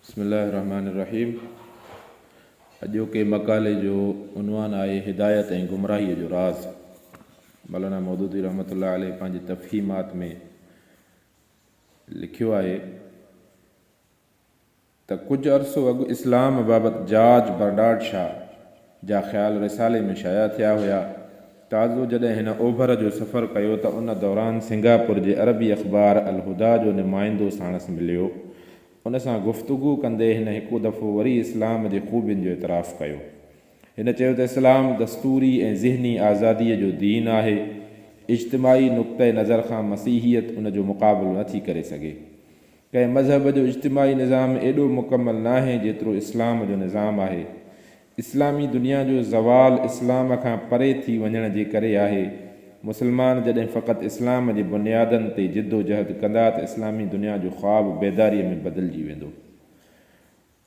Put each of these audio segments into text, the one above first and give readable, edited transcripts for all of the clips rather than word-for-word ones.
बिस्मिल्लाहिर्रहमानिर्रहीम। अॼोके मकाले जो उनवान आहे हिदायत ऐं गुमराहीअ जो राज़। मौलाना मौदूदी रहमतुल्लाह अलैह पंहिंजी तफ़हीमात में लिखियो आहे त कुझु अरसो अॻु इस्लाम बाबति जॉर्ज बर्नार्ड शॉ जा ख़्याल रिसाले में शाया थिया हुया। ताज़ो जॾहिं हिन ओभर जो सफ़र कयो त उन दौरान सिंगापुर जे अरबी अख़बार अल हुदा जो नुमाइंदो साणसि मिलियो। उन सां गुफ़्तगू कंदे हिन हिकु दफ़ो वरी इस्लाम जे ख़ूबियुनि जो इतराफ़ कयो। हिन चयो त इस्लाम दस्तूरी ऐं ज़हनी आज़ादीअ जो दीन आहे। इज्तिमाई नुक़्ते नज़र खां मसीहियत उन जो मुक़ाबिलो नथी करे सघे। कंहिं मज़हब जो इज्तिमाई निज़ाम एॾो मुकमल नाहे जेतिरो इस्लाम जो निज़ाम आहे। इस्लामी दुनिया जो ज़वाल इस्लाम खां परे थी वञण जे करे आहे। मुस्लमान जॾहिं फ़क़ति इस्लाम जी बुनियादनि ते जिद्दोजहद कंदा त इस्लामी दुनिया जो ख़्वाब बेदारीअ में बदिलजी वेंदो।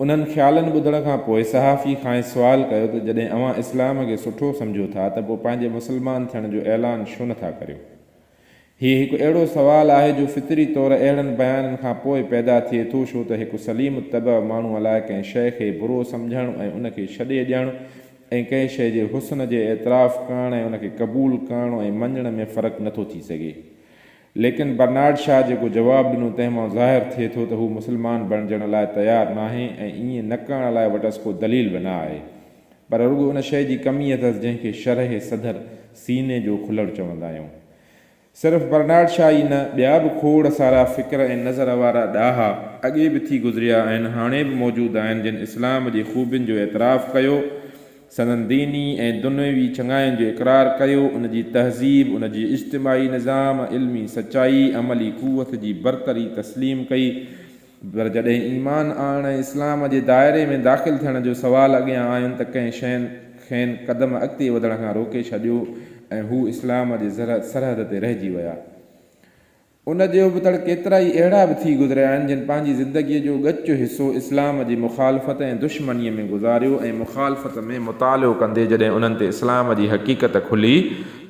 उन्हनि ख़्यालनि ॿुधण खां पोइ सहाफ़ी खां सुवाल कयो त जॾहिं अव्हां इस्लाम खे सुठो सम्झो था त पोइ पंहिंजे मुस्लमान थियण जो ऐलान छो नथा करियो। हीउ हिकु अहिड़ो सुवालु आहे जो फितरी तौरु अहिड़नि बयाननि खां पोइ पैदा थिए थो, छो त हिकु सलीम तबअ माण्हू अलाए कंहिं शइ खे बुरो सम्झणु ऐं उनखे छॾे ॾियणु ऐं कंहिं शइ जे हुस्न जे एतिराफ़ करणु ऐं उनखे क़बूल करणु ऐं मञण में फ़र्क़ु नथो थी सघे। लेकिन बर्नार्ड शॉ जेको जवाबु ॾिनो तंहिंमां ज़ाहिर थिए थो त हू मुस्लमान बणिजण लाइ तयारु नाहे ऐं ईअं न करण लाइ वटसि को दलील बि न आहे, पर रुॻो उन शइ जी कमी अथसि जंहिंखे शरह सदर सीने जो खुलणु चवंदा आहियूं। सिर्फ़ु बर्नार्ड शॉ ई न, ॿिया बि खोड़ सारा फ़िक्र ऐं नज़र वारा ॾाहा अॻे बि थी गुज़रिया आहिनि, हाणे बि मौजूदु आहिनि, जिन इस्लाम जी ख़ूबियुनि जो एतिराफ़ कयो, सदन दीनी ऐं दुनियावी चङाइनि जो इक़रार कयो, उन जी तहज़ीब, उन जी इज्तिमाई निज़ाम, इल्मी सचाई, अमली क़ुव्वत जी बरतरी तस्लीम कई। पर जॾहिं ईमान आणण ऐं इस्लाम जे दायरे में दाख़िल थियण जो सुवालु अॻियां आयुनि त कंहिं शयुनि खेनि क़दम अॻिते वधण खां रोके छॾियो ऐं हू इस्लाम जे सरहद ते रहिजी विया। उन जो बि तड़ केतिरा ई अहिड़ा बि थी गुज़रिया आहिनि जिन पंहिंजी ज़िंदगीअ जो ॻचो हिसो इस्लाम जी मुखालफ़त ऐं दुश्मनीअ में गुज़ारियो ऐं मुखालफ़त में मुतालियो कंदे जॾहिं उन्हनि ते इस्लाम जी हक़ीक़त खुली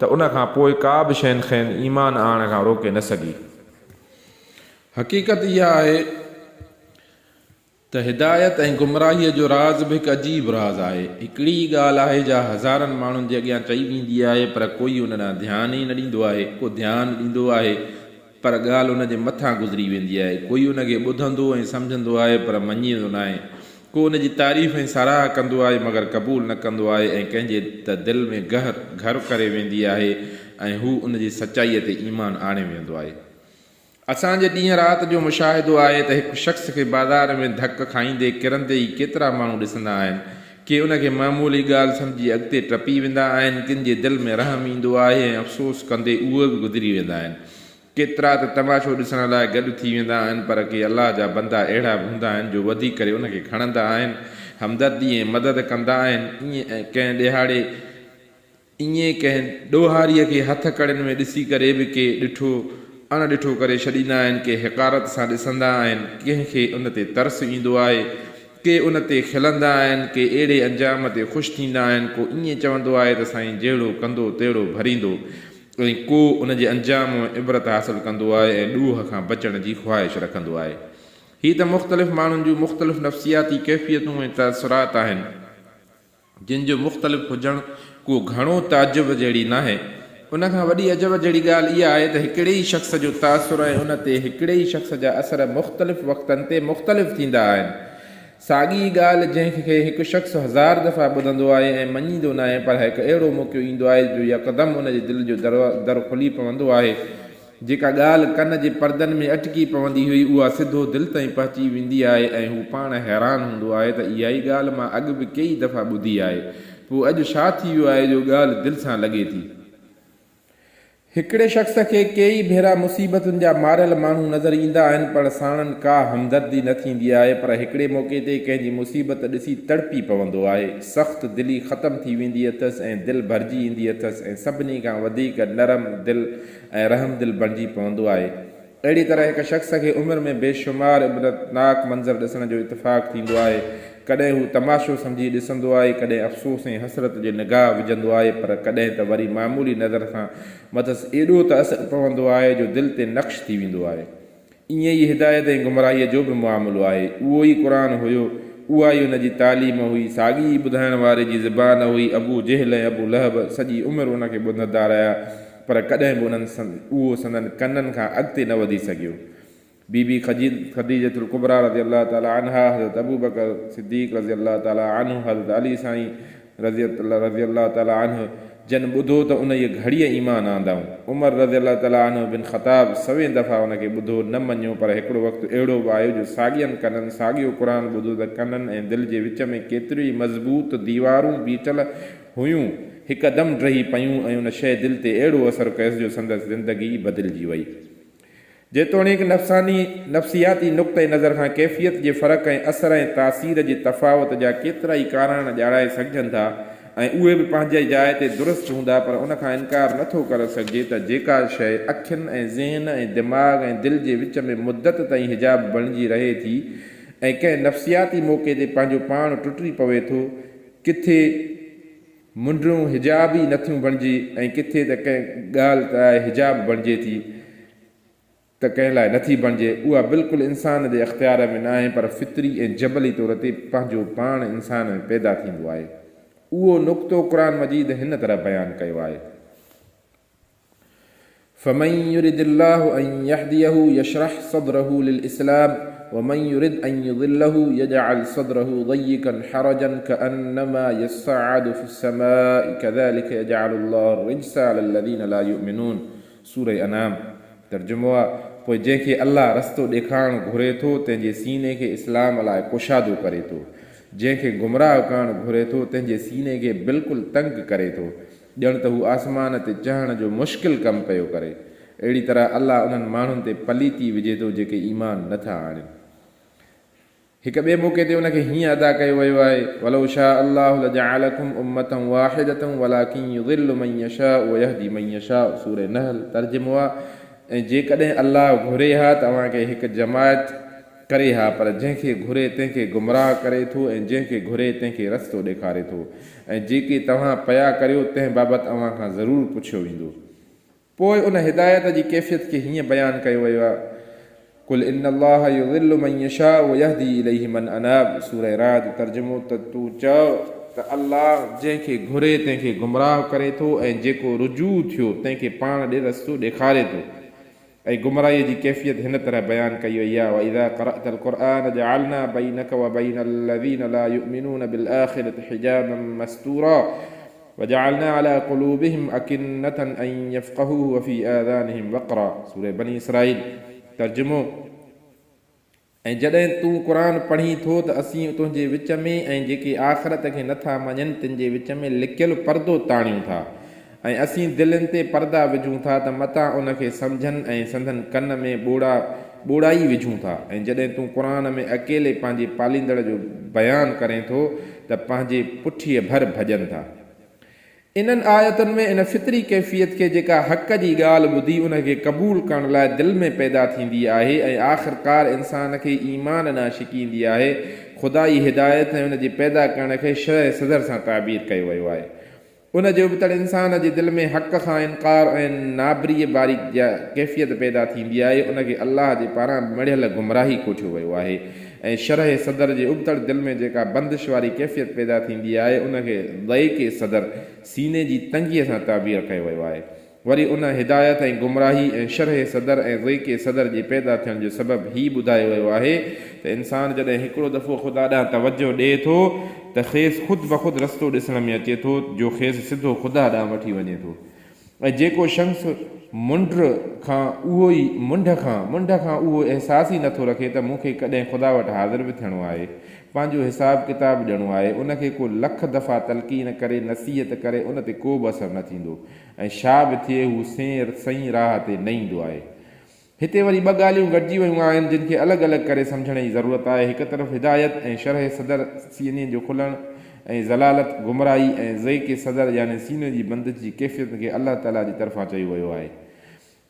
त उन खां पोइ का बि शइ खेनि ईमान आणण खां रोके न सघी। हक़ीक़त इहा आहे त हिदायत ऐं गुमराहीअ जो राज़ बि हिकु अजीब राज़ आहे। हिकिड़ी ॻाल्हि आहे जा हज़ारनि माण्हुनि जे अॻियां चई वेंदी आहे, पर कोई उन ॾांहुं ध्यानु ई न ॾींदो आहे। को ध्यानु ॾींदो आहे पर ॻाल्हि उन जे मथां गुज़री वेंदी आहे। कोई उनखे ॿुधंदो ऐं सम्झंदो आहे पर मञींदो न आहे। को उन जी तारीफ़ ऐं साराह कंदो आहे मगर क़बूल न कंदो आहे ऐं कंहिंजे त दिलि में घर करे वेंदी आहे ऐं हू उन जी सचाईअ ते ईमान आणे वेंदो आहे। असांजे ॾींहं राति जो मुशाहिदो आहे त हिकु शख़्स खे बाज़ार में धक खाईंदे किरंदे ई केतिरा माण्हू ॾिसंदा आहिनि। के उनखे मामूली ॻाल्हि सम्झी अॻिते टपी वेंदा आहिनि, किन जे दिलि में रहम ईंदो आहे ऐं अफ़सोस कंदे उहे बि गुज़री वेंदा आहिनि। केतिरा त तमाशो ॾिसण लाइ गॾु थी वेंदा आहिनि, पर के अलाह जा बंदा अहिड़ा बि हूंदा आहिनि जो वधी करे उनखे खणंदा आहिनि, हमदर्दी ऐं मदद कंदा आहिनि। ईअं कंहिं ॾोहारीअ खे हथ कड़ियुनि में ॾिसी करे बि के अणॾिठो करे छॾींदा आहिनि, के हिकारत सां ॾिसंदा आहिनि, कंहिंखे उन ते तरस ईंदो आहे, के उन ते खिलंदा आहिनि, के अहिड़े अंजाम ते ख़ुशि थींदा आहिनि। को ईअं चवंदो आहे त साईं जहिड़ो कंदो तहिड़ो भरींदो ऐं को उन जे अंजाम इबरत हासिलु कंदो आहे ऐं ॾूह खां बचण जी ख़्वाहिश रखंदो आहे। हीअ त मुख़्तलिफ़ माण्हुनि जूं मुख़्तलिफ़ नफ़्सियाती कैफ़ियतूं ऐं तसुरात आहिनि, जिन जो मुख़्तलिफ़ हुजणु को घणो ताजुब जहिड़ी नाहे। उन खां वॾी अजब जहिड़ी ॻाल्हि इहा आहे त हिकिड़े ई शख़्स जो तासुरु ऐं उन ते हिकिड़े ई शख़्स जा असर मुख़्तलिफ़ वक़्तनि ते मुख़्तलिफ़ थींदा आहिनि। साॻी ॻाल्हि जंहिंखे हिकु शख़्स हज़ार दफ़ा ॿुधंदो आहे ऐं मञींदो न आहे, पर हिकु अहिड़ो मौक़ो ईंदो आहे जो यकदमि उन जे दिलि जो दर खुली पवंदो आहे। जेका ॻाल्हि कन जे परदनि में अटकी पवंदी हुई उहा सिधो दिलि ताईं पहुची वेंदी आहे ऐं हू पाण हैरान हूंदो आहे त इहा ई ॻाल्हि मां अॻु बि कई दफ़ा ॿुधी आहे, पोइ अॼु छा थी वियो आहे जो ॻाल्हि दिलि सां लॻे थी। हिकिड़े शख़्स खे कई भेरा मुसीबतुनि जा मारियल माण्हू नज़र ईंदा आहिनि, पर साणनि का हमदर्दी न थींदी आहे, पर हिकिड़े मौक़े ते कंहिंजी मुसीबत ॾिसी तड़पी पवंदो आहे। सख़्तु दिली ख़तमु थी वेंदी अथसि ऐं दिलि भरिजी ईंदी अथसि ऐं सभिनी खां वधीक नरम दिलि ऐं रहम दिलि बणिजी पवंदो आहे। अहिड़ी तरह हिकु शख़्स खे उमिरि में बेशुमार इबरतनाक मंज़र ॾिसण जो इतफ़ाक़ थींदो आहे। कॾहिं हू तमाशो सम्झी ॾिसंदो आहे, कॾहिं अफ़सोस ऐं हसरत जे निगाह विझंदो आहे, पर कॾहिं त वरी मामूली नज़र सां मथसि एॾो त असरु पवंदो आहे जो दिलि ते नक्श थी वेंदो आहे। ईअं ई हिदायत ऐं गुमराहीअ जो बि मामिलो आहे। उहो ई क़ुर हुयो, उहा ई उन जी तालीम हुई, साॻी ॿुधाइण वारे जी ज़बान हुई। अबू जहल ऐं अबू लहब सॼी उमिरि उनखे ॿुधंदा रहिया, पर कॾहिं बि उन्हनि उहो संदनि कननि खां अॻिते न वधी सघियो। बीबी खदीजतुल कुबरा रज़ी अल्लाह ताला अन्हा, हज़रत अबू बकर सिद्दीक़ रज़ी अल्लाह ताला अन्हु, हज़रत अली साईं रज़ी अल्लाह ताला अन्हु जन ॿुधो त उन जी घड़ीअ ईमान आंदाऊं। उमर रज़ी अल्लाह ताला अन्हु बिन ख़ताब सवे दफ़ा उनखे ॿुधो, न मञियो, पर हिकिड़ो वक़्तु अहिड़ो बि आयो जो साॻियनि कननि साॻियो क़ुर ॿुधो त कननि ऐं दिलि जे विच में केतिरियूं ई मज़बूत दीवारूं बीठल हुयूं, हिकदमि ड्रही पयूं ऐं उन शइ दिलि ते अहिड़ो असरु कयसि जो संदसि ज़िंदगी बदिलजी वई। जेतोणीकि नफ़्सियाती नुक़्ते नज़र खां कैफ़ियत जे फ़र्क़ु ऐं असर ऐं तासीर जे तफ़ावत जा केतिरा ई कारण ॼाणाए सघजनि था ऐं उहे बि पंहिंजे जाइ ते दुरुस्त हूंदा, पर उनखां इनकार नथो करे सघिजे त जेका शइ अखियुनि ऐं ज़हन ऐं दिमाग़ ऐं दिलि जे विच में मुद्दत ताईं हिजाब बणिजी रहे थी ऐं कंहिं नफ़्सियाती मौक़े ते पंहिंजो पाण टुटी पवे थो, किथे मुंडियूं हिजाब ई नथियूं बणिजी ऐं किथे त कंहिं ॻाल्हि त हिजाब बणिजे थी त कंहिं लाइ नथी बणिजे, उहा बिल्कुलु इंसान जे अख़्तियार में न आहे, पर फितरी ऐं जबली तौर ते पंहिंजो पाण इंसान में पैदा थींदो आहे। उहो नुक़्तो क़ुर मजीद हिन तरह बयानु कयो आहे। फमन युरिदिल्लाहु अन यहदियहु यशरह सदरहु लिल-इस्लाम वमन युरिद अन युदिल्लहु यजअल सदरहु ज़य्यकन हरजन कअन्नमा यस्अदु फिस-समाइ कज़ालिक यजअलुल्लाहु रिज्स अलल्लज़ीना ला युमिनून। सूरह अनाम। तर्जुमो आहे, पोइ जंहिंखे अल्लाह रस्तो ॾेखारणु घुरे थो तंहिंजे सीने खे इस्लाम लाइ कुशादो करे थो, जंहिंखे गुमराह करणु घुरे थो तंहिंजे सीने खे बिल्कुलु तंग करे थो, ॼण त हू आसमान ते चढ़ण जो मुश्किल कमु पियो करे। अहिड़ी तरह अल्लाह उन्हनि माण्हुनि ते पलीती विझे थो जेके ईमान नथा आणनि। हिक ॿिए मौक़े ते उनखे हीअं अदा कयो वियो आहे, वलौ शाअ अल्लाहु लजअलकुम उम्मतन वाहिदतन वलाकिन युज़िल्लु मन यशाअ व यहदी मन यशाअ। सूरह नहल। तर्जुमो आहे, ऐं जेकॾहिं अल्लाह घुरे हा तव्हांखे हिकु जमायत करे हा, पर जंहिंखे घुरे तंहिंखे गुमराह करे थो ऐं जंहिंखे घुरे तंहिंखे रस्तो ॾेखारे थो, ऐं जेके तव्हां पया करियो तंहिं बाबति अव्हां खां ज़रूरु पुछियो वेंदो। पोइ उन हिदायत जी कैफ़ियत खे हीअं बयानु कयो वियो आहे, कुल इन्नल्लाह युज़िल्लु मन यशाअ व यहदी इलैहि मन अनाब। सूरह राद। तर्जुमो त तूं चओ त अल्लाह जंहिंखे घुरे तंहिंखे गुमराह करे थो ऐं जेको रुजू थियो तंहिंखे पाण ॾे रस्तो ॾेखारे थो। ऐं गुमराहीअ जी कैफ़ियत हिन तरह बयानु कई वई आहे, वइज़ा क़रअतल क़ुरआन जअलना बैनक व बैनल्लज़ीना ला युमिनून बिल-आख़िरति हिजाबन मस्तूरा वजअलना अला क़ुलूबिहिम अकिन्नतन अन यफ़क़हूहु व फ़ी आज़ानिहिम वक़रा। सूरह बनी इसराईल। तर्जुमो, ऐं जॾहिं तूं क़ुर पढ़ी थो त असीं तुंहिंजे विच में ऐं जेके आख़िरत खे नथा मञनि तिन जे विच में लिकियलु परदो ताणियूं था, ऐं असीं दिलनि ते परदा विझूं था त मतां उनखे सम्झनि ऐं संदनि कन में ॿोड़ाई विझूं था। ऐं जॾहिं तूं क़ुर में अकेले पंहिंजे पालींदड़ जो बयानु करें थो त पंहिंजे पुठीअ भर भॼनि था। इन्हनि आयतुनि में इन फितरी कैफ़ियत खे जेका हक़ जी ॻाल्हि ॿुधी उनखे क़बूल करण लाइ दिलि में पैदा थींदी आहे ऐं आख़िरकार इंसान खे ईमान न शिकींदी आहे, ख़ुदाई हिदायत ऐं उनजे पैदा करण खे शरह सदर सां ताबीर कयो वियो आहे। उन जो बि तड़ इंसान जे दिलि में हक़ खां इनकार ऐं नाबरीअ बारी जा कैफ़ियत पैदा थींदी आहे, उनखे अल्लाह जे पारां मढ़ियल गुमराही कोठियो वियो आहे। ऐं शरह सदर जे उबतड़ दिलि में जेका बंदिश वारी कैफ़ियत पैदा थींदी आहे उनखे ज़इक़े सदर सीने जी तंगीअ सां ताबीर कयो वियो आहे। वरी उन हिदायत ऐं गुमराही ऐं शरह सदर ऐं ज़इक़े सदर जे पैदा थियण जो सबबु हीउ ॿुधायो वियो आहे त इंसान जॾहिं हिकिड़ो दफ़ो ख़ुदा ॾांहुं तवजो ॾिए थो त खेसि ख़ुदि ब ख़ुदि रस्तो ॾिसण में अचे थो जो खेसि सिधो ख़ुदा ॾांहुं वठी वञे थो। ऐं जेको शख़्स मुंड खां उहो अहसास ई नथो रखे त मूंखे कॾहिं ख़ुदा वटि हाज़िर बि थियणो आहे, पंहिंजो हिसाब किताब ॾियणो आहे, उनखे को लख दफ़ा तलक़ीन करे नसीहत करे उन ते को बि असरु न थींदो ऐं छा बि थिए हू सही राह ते न ईंदो आहे। हिते वरी ॿ ॻाल्हियूं गॾिजी वियूं आहिनि जिन खे अलॻि अलॻि करे सम्झण जी ज़रूरत आहे। हिकु तरफ़ हिदायत ऐं शरह सदर सीने जो खुलणु ऐं ज़लालत गुमराही ऐं ज़इक़े सदर यानी सीने जी बंदिश जी कैफ़ियत खे अल्लाह ताला जी तरफ़ां चयो वियो आहे।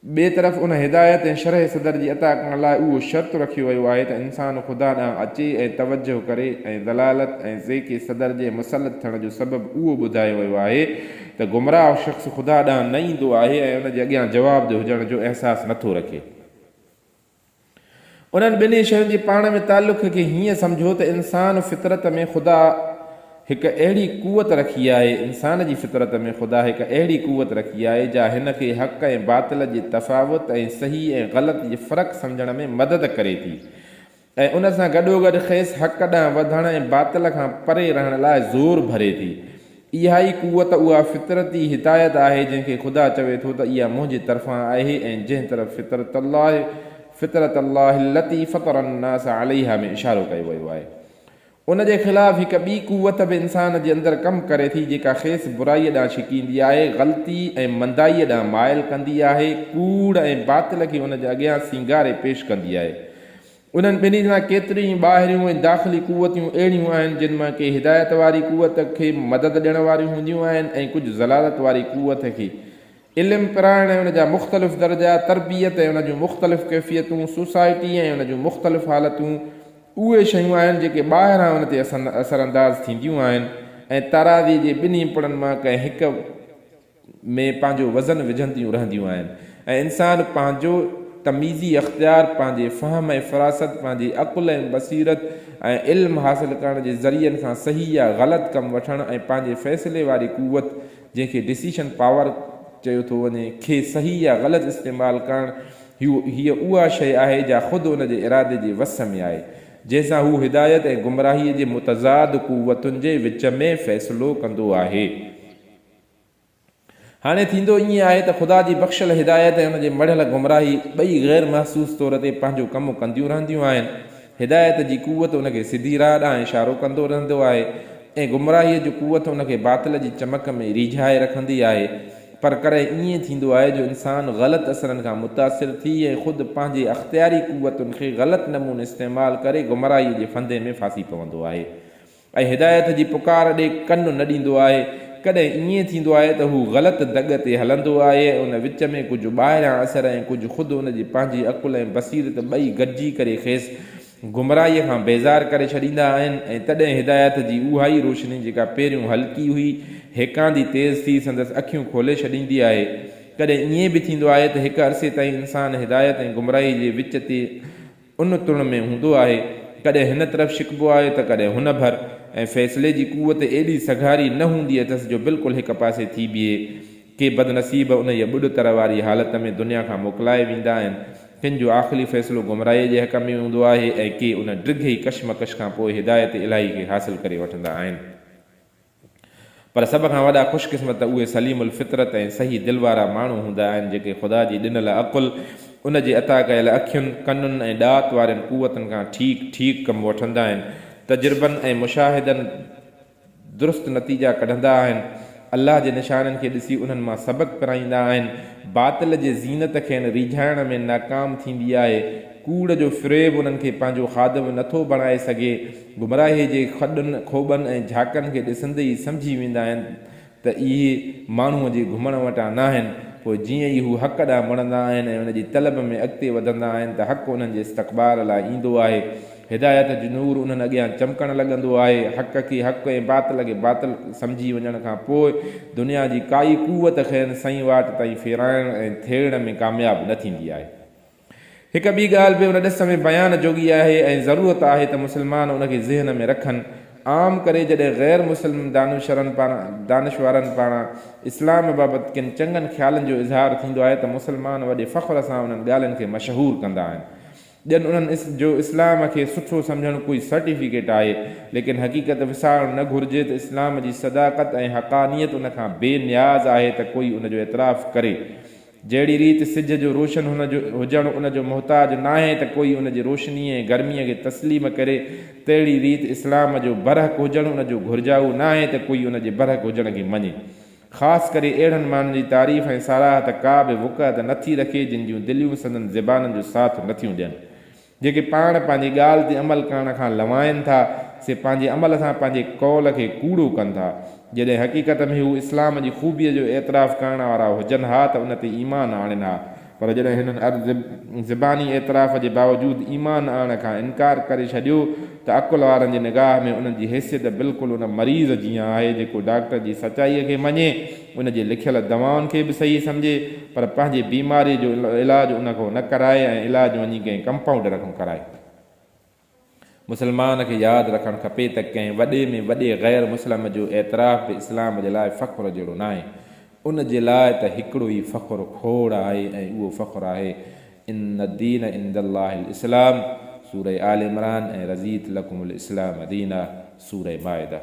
ॿिए तरफ़ उन हिदायत ऐं शरह सदर जी अता करण लाइ उहो शर्त रखियो वियो आहे त इंसानु ख़ुदा ॾांहुं अचे ऐं तवजो करे ऐं ज़लालत ऐं ज़इक़े सदर जे मुसलत थियण जो सबबु उहो ॿुधायो वियो आहे त गुमराह शख़्स ख़ुदा ॾांहुं न ईंदो आहे ऐं उनजे अॻियां जवाब जो हुजण जो अहसासु नथो रखे। उन्हनि ॿिन्ही शयुनि जी पाण में तालुक़ खे हीअं सम्झो त इंसान फितरत में ख़ुदा हिकु अहिड़ी कुवत रखी आहे, इंसान जी फितरत में ख़ुदा हिकु अहिड़ी कुवत रखी आहे जा हिन खे हक़ ऐं बातिल जे तफ़ावत ऐं सही ऐं ग़लति जे फ़र्क़ु सम्झण में मदद करे थी ऐं उन सां गॾोगॾु खेसि हक़ ॾांहुं वधण ऐं बातिल खां परे रहण लाइ ज़ोर भरे थी। इहा ई कुवत उहा फितरती हिदायत आहे जंहिंखे ख़ुदा चवे थो त इहा मुंहिंजे तरफ़ां आहे ऐं जंहिं तरफ़ फितरत अल्लाह लती फ़तर अन्नास अलैहा में इशारो कयो वियो आहे। उन जे ख़िलाफ़ु हिकु ॿी कुवत बि इंसान जे अंदरि कमु करे थी जेका खेसि बुराईअ ॾांहुं छिकींदी आहे, ग़लती ऐं मंदाईअ ॾांहुं माइल कंदी आहे, कूड़ ऐं बातिल खे उन जे अॻियां सींगारे पेश कंदी आहे। उन्हनि ॿिन्ही सां केतिरियूं ॿाहिरियूं ऐं दाख़िली कुवतियूं अहिड़ियूं आहिनि जिन मां के हिदायत वारी कुवत खे मदद ॾियण वारियूं हूंदियूं आहिनि ऐं कुझु ज़लालत वारी कुवत खे इल्मु पिराइण ऐं उन जा मुख़्तलिफ़ दर्जा, तरबियत ऐं उन जूं मुख़्तलिफ़ कैफ़ियतूं, सोसाइटी ऐं उन जूं मुख़्तलिफ़ हालतूं उहे शयूं आहिनि जेके ॿाहिरां उन ते असरअंदाज़ थींदियूं आहिनि ऐं ताराज़ी जे ॿिन्ही पुड़नि मां कंहिं हिक में पंहिंजो वज़न विझंदियूं रहंदियूं आहिनि ऐं इंसानु पंहिंजो तमीज़ी अख़्तियार पंहिंजे फ़हम ऐं फ़रासत, पंहिंजी अक़ुल ऐं बसीरत ऐं इल्मु हासिलु करण जे ज़रियनि खां सही या ग़लति कमु वठणु ऐं पंहिंजे फ़ैसिले वारी कुवत जंहिंखे डिसीशन पावर चयो थो वञे खे सही या ग़लति इस्तेमालु करणु हीअ उहा शइ आहे जा ख़ुदि उन जे इरादे जे वस में आहे जंहिंसां हू हिदायत ऐं गुमराहीअ जे मुतज़ाद कुवतुनि जे विच में फ़ैसिलो कंदो आहे। हाणे थींदो ईअं आहे त ख़ुदा जी बख़्शल हिदायत ऐं उनजे मढ़ियल गुमराही ॿई ग़ैर महसूस तौर ते पंहिंजो कमु कंदियूं रहंदियूं आहिनि। हिदायत जी कुवत उनखे सिधी राह ॾांहुं इशारो कंदो रहंदो आहे ऐं गुमराहीअ जी कुवत उनखे बातिल जी चमक में रिझाए रखंदी आहे, पर करे ईअं थींदो आहे जो इंसानु ग़लति असरनि खां मुतासिर थी ऐं ख़ुदि पंहिंजे अख़्तियारी कुवतुनि खे ग़लति नमूने इस्तेमालु करे गुमराहीअ जे फंदे में फासी पवंदो आहे ऐं हिदायत जी पुकार ॾे कनु न ॾींदो आहे। कॾहिं ईअं थींदो आहे त हू ग़लति दग ते हलंदो आहे ऐं उन विच में कुझु ॿाहिरां असर ऐं कुझु ख़ुदि उन जी पंहिंजी अक़ुल ऐं बसीरत ॿई गॾिजी करे खेसि गुमराहीअ खां बेज़ार करे छॾींदा आहिनि ऐं तॾहिं हिदायत जी उहा ई रोशनी जेका पहिरियों हल्की हुई हेकांदी तेज़ थी संदसि अखियूं खोले छॾींदी आहे। कॾहिं ईअं बि थींदो आहे त हिकु अरसे ताईं इंसानु हिदायत ऐं गुमराही जे विच ते उन तुण में हूंदो आहे, कॾहिं हिन तरफ़ छिकबो आहे त कॾहिं हुन भर ऐं फ़ैसिले जी कुवत एॾी सघारी न हूंदी अथसि जो बिल्कुलु हिकु पासे थी बीहे। के बदनसीब उन इहा ॿुॾतर वारी हालत में दुनिया खां मोकिलाए वेंदा आहिनि, किन जो आख़िरी फ़ैसिलो गुमराहीअ जे हक़ में हूंदो आहे ऐं के उन ड्रिघे कशमकश खां पोइ हिदायत इलाही खे हासिलु करे वठंदा आहिनि। पर सभ खां वॾा ख़ुशकिस्मत उहे सलीमुल फितरत ऐं सही दिलि वारा माण्हू हूंदा आहिनि जेके ख़ुदा जी ॾिनल अक़ुल, उन जे अता कयल अखियुनि, कनुनि ऐं ॾात वारनि कुवतनि खां ठीक कमु वठंदा आहिनि, तजुर्बनि ऐं मुशाहिदनि दुरुस्त नतीजा कढंदा आहिनि, अल्लाह जे निशाननि खे ॾिसी उन्हनि मां सबक़ पिराईंदा आहिनि, बातिल जे ज़ीनत खे रिझाइण में नाकाम थींदी आहे, कूड़ जो फ़्रेब उन्हनि खे पंहिंजो ख़ादिम नथो बणाए सघे, गुमराही जे खॾनि खोॿनि ऐं झाकनि खे ॾिसंदे ई सम्झी वेंदा आहिनि त इहे माण्हूअ जे घुमण वटां न आहिनि। पोइ जीअं ई हू हक़ ॾांहुं मुड़ंदा आहिनि ऐं उन जी तलब में अॻिते वधंदा आहिनि त हक़ उन्हनि जे इस्तक़बाल लाइ ईंदो आहे, हिदायत जो नूर उन्हनि अॻियां चमकणु लॻंदो आहे। हक़ खे हक़ ऐं बातिल खे बातिल सम्झी वञण खां पोइ दुनिया जी काई कुवत खेनि सही वाट ताईं फेराइण ऐं थेड़ में कामयाबु न थींदी आहे। हिकु ॿी ॻाल्हि बि उन ॾिस में बयानु जोगी आहे ऐं ज़रूरत आहे त मुस्लमान उनखे ज़हन में रखनि। आम करे जॾहिं ग़ैर मुस्लिम दानिशवारनि पारां इस्लाम बाबति किन चङनि ख़्यालनि जो इज़हार थींदो आहे त मुस्लमान वॾे फ़ख्र सां उन्हनि ॻाल्हियुनि खे मशहूरु कंदा आहिनि। ॼण उन्हनि जो इस्लाम खे सुठो सम्झणु कोई सर्टिफिकेट आहे, लेकिन हक़ीक़त विसारणु न घुरिजे त इस्लाम जी सदाक़त ऐं हक़ानियत उन खां बेनियाज़ आहे त कोई उनजो एतिराफ़ु करे। जहिड़ी रीति सिज जो रोशन हुजणु उनजो मुहताज न आहे त कोई उन जी रोशनी ऐं गर्मीअ खे तस्लीम करे, तहिड़ी रीति इस्लाम जो बरहक हुजणु उनजो घुरिजाऊ न आहे त कोई उन जे बरहक हुजण खे मञे। ख़ासि करे अहिड़नि माण्हुनि जी तारीफ़ ऐं साराहत का बि वुक़त नथी रखे जिन जूं दिलियूं संदनि ज़बाननि जो साथ नथियूं ॾियनि, जेके पाण पंहिंजी ॻाल्हि ते अमल करण खां लवाइनि था, से पंहिंजे अमल सां पंहिंजे कौल खे कूड़ो कनि था। जॾहिं हक़ीक़त में हू इस्लाम जी ख़ूबीअ जो एतिराफ़ु करण वारा हुजनि हा त उन ते ईमान आणनि हा, पर जॾहिं हिननि ज़बानी एतिराफ़ जे बावजूदु ईमान आणण खां इनकार करे छॾियो त अकुल वारनि जी निगाह में उन्हनि जी हैसियत बिल्कुलु उन मरीज़ जीअं आहे जेको डॉक्टर जी सचाईअ खे मञे, उन जे लिखियल दवाउनि खे बि सही सम्झे, पर पंहिंजी बीमारीअ जो इलाजु उन खां न कराए ऐं इलाजु वञी कंहिं कंपाउंडर खां कराए। मुस्लमान खे यादि रखणु खपे त कंहिं वॾे में वॾे ग़ैर मुस्लिम जो एतिराफ़ बि इस्लाम जे लाइ फ़ख्रु जहिड़ो न आहे। उन जे लाइ त हिकिड़ो ई फ़ख्रु खोड़ आहे ऐं उहो फ़ख्रु आहे इन दीन इंदल्लाहिल इस्लाम, सूरह आल इमरान ऐं रज़ीत लकुमुल इस्लाम दीना, सूरह माइदा।